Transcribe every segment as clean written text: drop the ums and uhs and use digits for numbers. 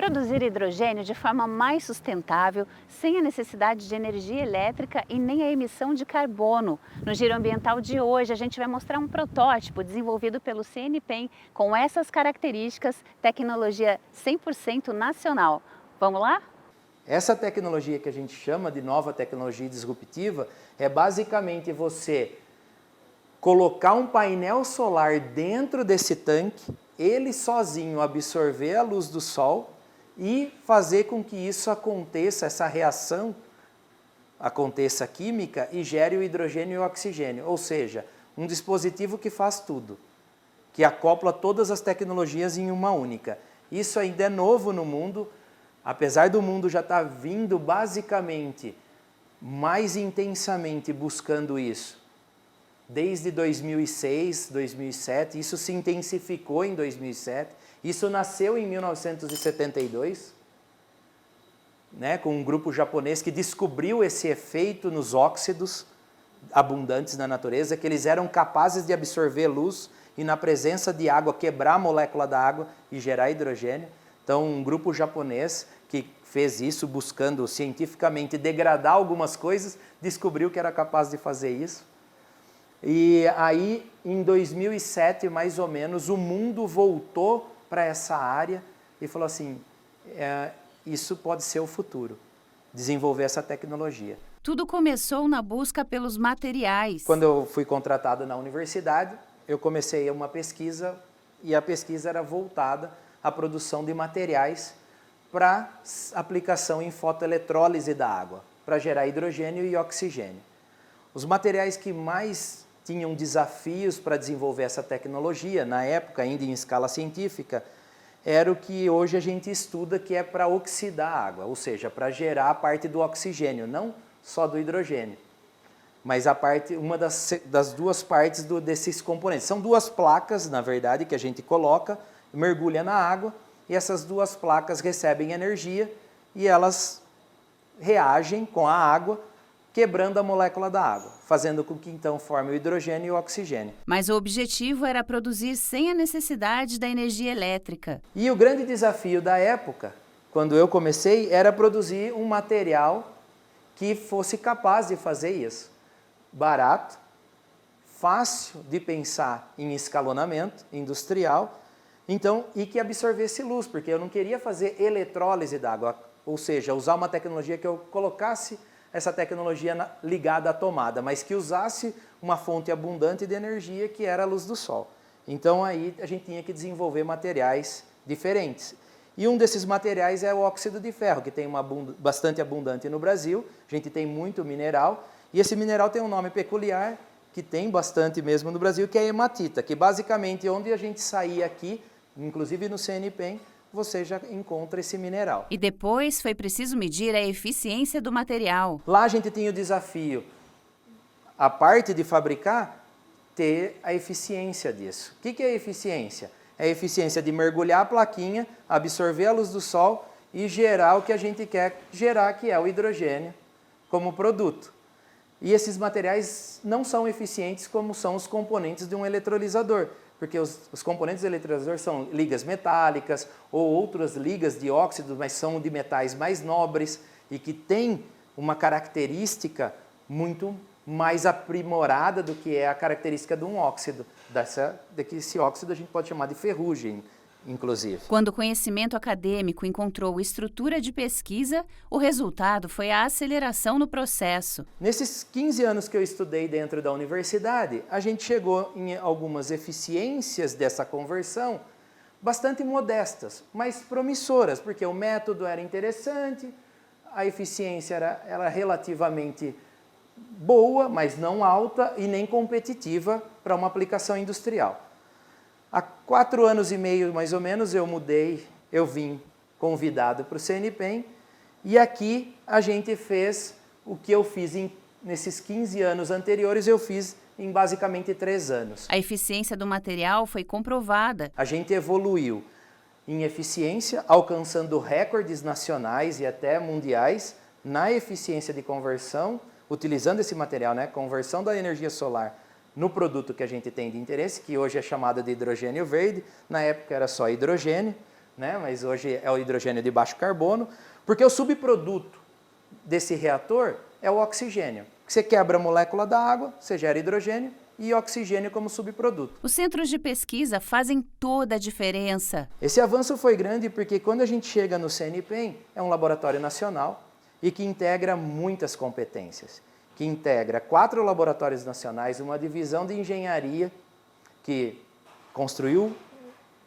produzir hidrogênio de forma mais sustentável, sem a necessidade de energia elétrica e nem a emissão de carbono. No Giro Ambiental de hoje, a gente vai mostrar um protótipo desenvolvido pelo CNPEM com essas características, tecnologia 100% nacional. Vamos lá? Essa tecnologia que a gente chama de nova tecnologia disruptiva é basicamente você colocar um painel solar dentro desse tanque, ele sozinho absorver a luz do sol e fazer com que isso aconteça, essa reação aconteça química e gere o hidrogênio e o oxigênio. Ou seja, um dispositivo que faz tudo, que acopla todas as tecnologias em uma única. Isso ainda é novo no mundo, apesar do mundo já estar vindo basicamente mais intensamente buscando isso. Desde 2006, 2007, isso se intensificou em 2007, isso nasceu em 1972, né, com um grupo japonês que descobriu esse efeito nos óxidos abundantes na natureza, que eles eram capazes de absorver luz e na presença de água quebrar a molécula da água e gerar hidrogênio. Então, um grupo japonês que fez isso buscando cientificamente degradar algumas coisas, descobriu que era capaz de fazer isso. E aí, em 2007, mais ou menos, o mundo voltou para essa área e falou assim, isso pode ser o futuro, desenvolver essa tecnologia. Tudo começou na busca pelos materiais. Quando eu fui contratado na universidade, eu comecei uma pesquisa e a pesquisa era voltada à produção de materiais para aplicação em fotoeletrólise da água, para gerar hidrogênio e oxigênio. Os materiais que mais tinham desafios para desenvolver essa tecnologia, na época ainda em escala científica, era o que hoje a gente estuda, que é para oxidar a água, ou seja, para gerar a parte do oxigênio, não só do hidrogênio, mas a parte, uma das duas partes desses componentes. São duas placas, na verdade, que a gente coloca, mergulha na água, e essas duas placas recebem energia e elas reagem com a água, quebrando a molécula da água, fazendo com que então forme o hidrogênio e o oxigênio. Mas o objetivo era produzir sem a necessidade da energia elétrica. E o grande desafio da época, quando eu comecei, era produzir um material que fosse capaz de fazer isso. Barato, fácil de pensar em escalonamento industrial, então, e que absorvesse luz, porque eu não queria fazer eletrólise da água, ou seja, usar uma tecnologia que eu colocasse essa tecnologia ligada à tomada, mas que usasse uma fonte abundante de energia, que era a luz do sol. Então aí a gente tinha que desenvolver materiais diferentes. E um desses materiais é o óxido de ferro, que tem bastante abundante no Brasil, a gente tem muito mineral, e esse mineral tem um nome peculiar, que tem bastante mesmo no Brasil, que é a hematita, que basicamente onde a gente sair aqui, inclusive no CNPEM, você já encontra esse mineral. E depois foi preciso medir a eficiência do material. Lá a gente tem o desafio, a parte de fabricar, ter a eficiência disso. O que é a eficiência? É a eficiência de mergulhar a plaquinha, absorver a luz do sol e gerar o que a gente quer gerar, que é o hidrogênio como produto. E esses materiais não são eficientes como são os componentes de um eletrolisador, porque os componentes do eletrolisador são ligas metálicas ou outras ligas de óxido, mas são de metais mais nobres e que têm uma característica muito mais aprimorada do que é a característica de um óxido. Esse óxido a gente pode chamar de ferrugem, inclusive. Quando o conhecimento acadêmico encontrou estrutura de pesquisa, o resultado foi a aceleração no processo. Nesses 15 anos que eu estudei dentro da universidade, a gente chegou em algumas eficiências dessa conversão bastante modestas, mas promissoras, porque o método era interessante, a eficiência era relativamente boa, mas não alta e nem competitiva para uma aplicação industrial. Há 4 anos e meio, mais ou menos, eu vim convidado para o CNPEM e aqui a gente fez o que eu fiz nesses 15 anos anteriores, eu fiz em basicamente 3 anos. A eficiência do material foi comprovada. A gente evoluiu em eficiência, alcançando recordes nacionais e até mundiais na eficiência de conversão, utilizando esse material, né, conversão da energia solar no produto que a gente tem de interesse, que hoje é chamado de hidrogênio verde, na época era só hidrogênio, né? Mas hoje é o hidrogênio de baixo carbono, porque o subproduto desse reator é o oxigênio. Você quebra a molécula da água, você gera hidrogênio e oxigênio como subproduto. Os centros de pesquisa fazem toda a diferença. Esse avanço foi grande porque quando a gente chega no CNPEM, é um laboratório nacional e que integra muitas competências, que integra 4 laboratórios nacionais, uma divisão de engenharia que construiu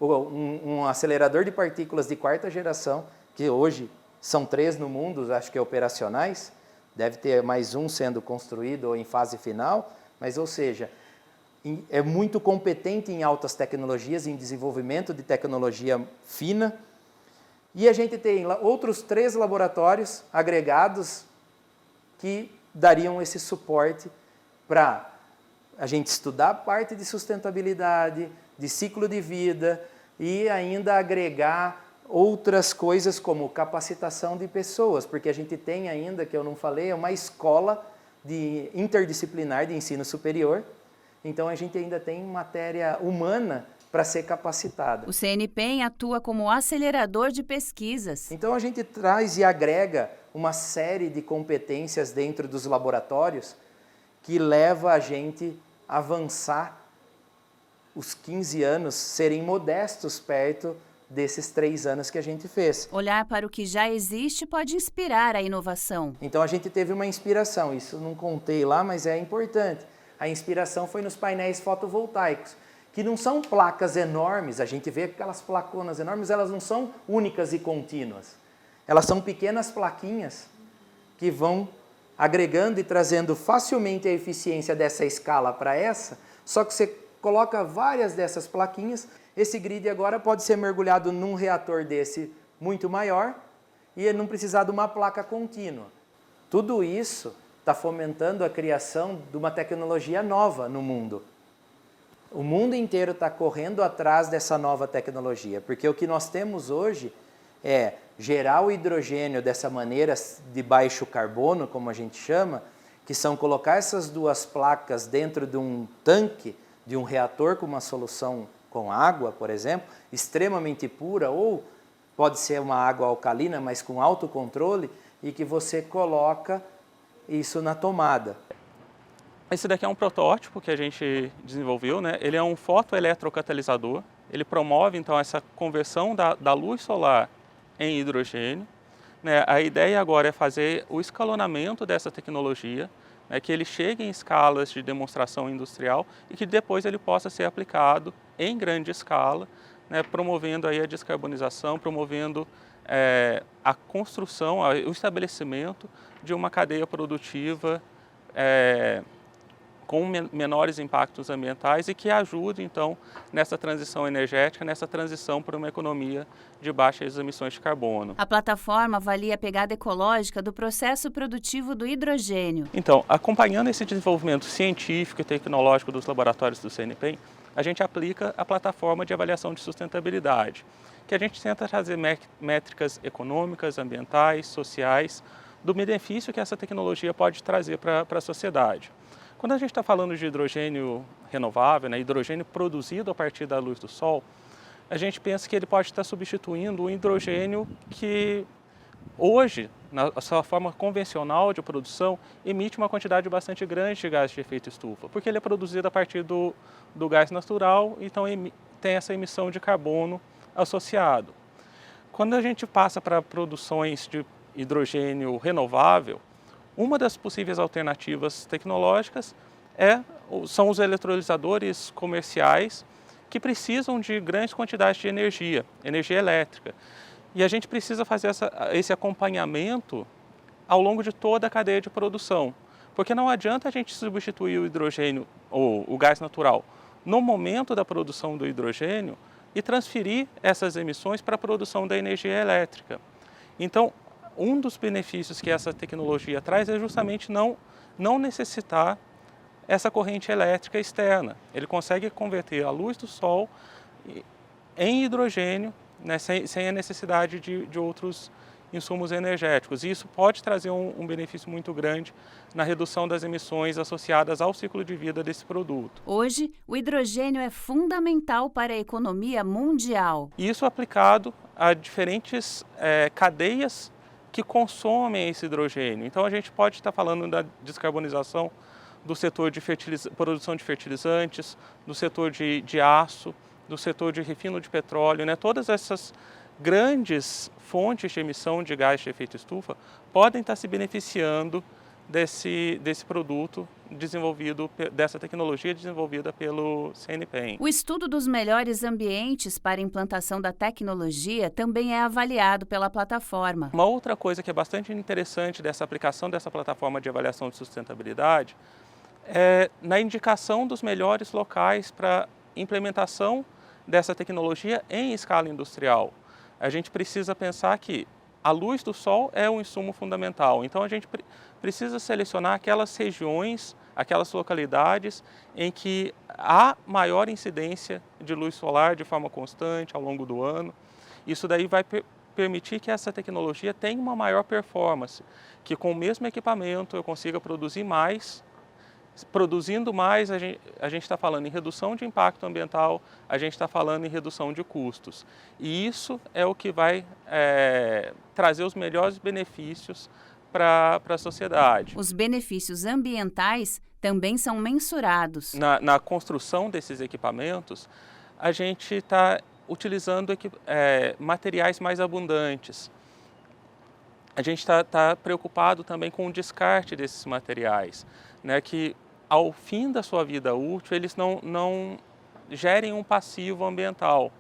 um acelerador de partículas de 4ª geração, que hoje são 3 no mundo, acho que operacionais, deve ter mais um sendo construído ou em fase final, mas, ou seja, é muito competente em altas tecnologias, em desenvolvimento de tecnologia fina. E a gente tem outros 3 laboratórios agregados que dariam esse suporte para a gente estudar a parte de sustentabilidade, de ciclo de vida e ainda agregar outras coisas como capacitação de pessoas, porque a gente tem ainda, que eu não falei, uma escola interdisciplinar de ensino superior, então a gente ainda tem matéria humana para ser capacitada. O CNPEM atua como acelerador de pesquisas. Então a gente traz e agrega uma série de competências dentro dos laboratórios que leva a gente a avançar os 15 anos, serem modestos perto desses 3 anos que a gente fez. Olhar para o que já existe pode inspirar a inovação. Então a gente teve uma inspiração, isso não contei lá, mas é importante. A inspiração foi nos painéis fotovoltaicos, que não são placas enormes, a gente vê aquelas placonas enormes, elas não são únicas e contínuas. Elas são pequenas plaquinhas que vão agregando e trazendo facilmente a eficiência dessa escala para essa, só que você coloca várias dessas plaquinhas. Esse grid agora pode ser mergulhado num reator desse muito maior e não precisar de uma placa contínua. Tudo isso está fomentando a criação de uma tecnologia nova no mundo. O mundo inteiro está correndo atrás dessa nova tecnologia, porque o que nós temos hoje é gerar o hidrogênio dessa maneira de baixo carbono, como a gente chama, que são colocar essas 2 placas dentro de um tanque, de um reator com uma solução com água, por exemplo, extremamente pura, ou pode ser uma água alcalina, mas com alto controle, e que você coloca isso na tomada. Esse daqui é um protótipo que a gente desenvolveu, né? Ele é um fotoeletrocatalisador, ele promove então essa conversão da luz solar em hidrogênio, né? A ideia agora é fazer o escalonamento dessa tecnologia, né, que ele chegue em escalas de demonstração industrial e que depois ele possa ser aplicado em grande escala, né, promovendo aí a descarbonização, promovendo a construção, o estabelecimento de uma cadeia produtiva com menores impactos ambientais e que ajude, então, nessa transição energética, nessa transição para uma economia de baixas emissões de carbono. A plataforma avalia a pegada ecológica do processo produtivo do hidrogênio. Então, acompanhando esse desenvolvimento científico e tecnológico dos laboratórios do CNPEM, a gente aplica a plataforma de avaliação de sustentabilidade, que a gente tenta trazer métricas econômicas, ambientais, sociais, do benefício que essa tecnologia pode trazer para a sociedade. Quando a gente está falando de hidrogênio renovável, né, hidrogênio produzido a partir da luz do sol, a gente pensa que ele pode estar substituindo o hidrogênio que hoje, na sua forma convencional de produção, emite uma quantidade bastante grande de gás de efeito estufa, porque ele é produzido a partir do gás natural, então tem essa emissão de carbono associado. Quando a gente passa para produções de hidrogênio renovável, uma das possíveis alternativas tecnológicas são os eletrolisadores comerciais que precisam de grandes quantidades de energia elétrica. E a gente precisa fazer esse acompanhamento ao longo de toda a cadeia de produção, porque não adianta a gente substituir o hidrogênio ou o gás natural no momento da produção do hidrogênio e transferir essas emissões para a produção da energia elétrica. Então, um dos benefícios que essa tecnologia traz é justamente não necessitar essa corrente elétrica externa. Ele consegue converter a luz do sol em hidrogênio, né, sem a necessidade de outros insumos energéticos. E isso pode trazer um benefício muito grande na redução das emissões associadas ao ciclo de vida desse produto. Hoje, o hidrogênio é fundamental para a economia mundial. E isso aplicado a diferentes cadeias que consomem esse hidrogênio. Então a gente pode estar falando da descarbonização do setor de produção de fertilizantes, do setor de aço, do setor de refino de petróleo, né? Todas essas grandes fontes de emissão de gás de efeito estufa podem estar se beneficiando desse produto desenvolvido, dessa tecnologia desenvolvida pelo CNPEM. O estudo dos melhores ambientes para a implantação da tecnologia também é avaliado pela plataforma. Uma outra coisa que é bastante interessante dessa aplicação dessa plataforma de avaliação de sustentabilidade é na indicação dos melhores locais para implementação dessa tecnologia em escala industrial. A gente precisa pensar que a luz do sol é um insumo fundamental, então a gente precisa selecionar aquelas regiões, aquelas localidades em que há maior incidência de luz solar de forma constante ao longo do ano. Isso daí vai permitir que essa tecnologia tenha uma maior performance, que com o mesmo equipamento eu consiga produzir mais. Produzindo mais, a gente está falando em redução de impacto ambiental, a gente está falando em redução de custos. E isso é o que vai trazer os melhores benefícios para a sociedade. Os benefícios ambientais também são mensurados. Na construção desses equipamentos, a gente está utilizando materiais mais abundantes. A gente está preocupado também com o descarte desses materiais, né, que ao fim da sua vida útil eles não gerem um passivo ambiental,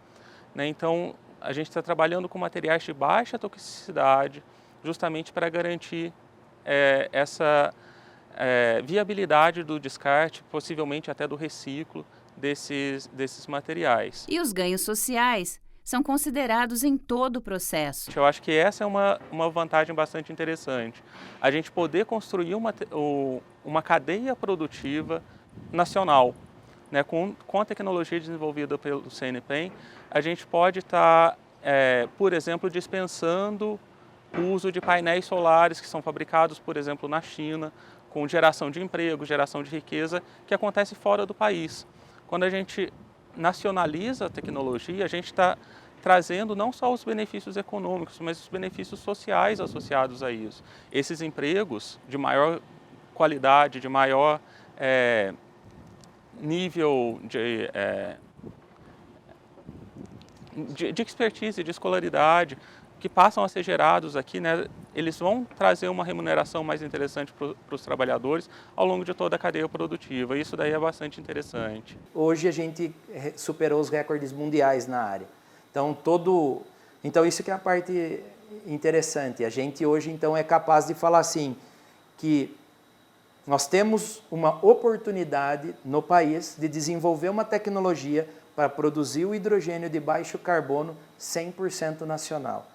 né? Então a gente está trabalhando com materiais de baixa toxicidade justamente para garantir essa viabilidade do descarte, possivelmente até do reciclo desses materiais. E os ganhos sociais são considerados em todo o processo. Eu acho que essa é uma vantagem bastante interessante. A gente poder construir uma cadeia produtiva nacional, né? Com a tecnologia desenvolvida pelo CNPEM, a gente pode estar, por exemplo, dispensando o uso de painéis solares que são fabricados, por exemplo, na China, com geração de emprego, geração de riqueza, que acontece fora do país. Quando a gente nacionaliza a tecnologia, a gente está trazendo não só os benefícios econômicos, mas os benefícios sociais associados a isso. Esses empregos de maior qualidade, de maior nível de expertise, de escolaridade, que passam a ser gerados aqui, né, eles vão trazer uma remuneração mais interessante para os trabalhadores ao longo de toda a cadeia produtiva. Isso daí é bastante interessante. Hoje a gente superou os recordes mundiais na área. Então isso que é a parte interessante. A gente hoje então é capaz de falar assim, que nós temos uma oportunidade no país de desenvolver uma tecnologia para produzir o hidrogênio de baixo carbono 100% nacional.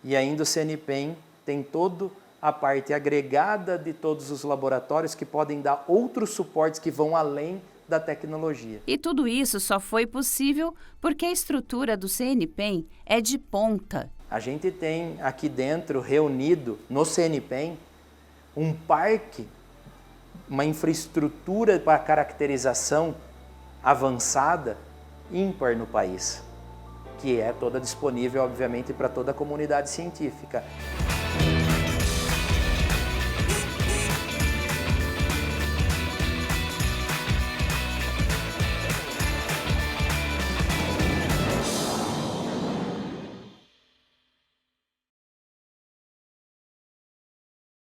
E ainda o CNPEM tem toda a parte agregada de todos os laboratórios que podem dar outros suportes que vão além da tecnologia. E tudo isso só foi possível porque a estrutura do CNPEM é de ponta. A gente tem aqui dentro, reunido no CNPEM, um parque, uma infraestrutura para caracterização avançada ímpar no país, que é toda disponível, obviamente, para toda a comunidade científica.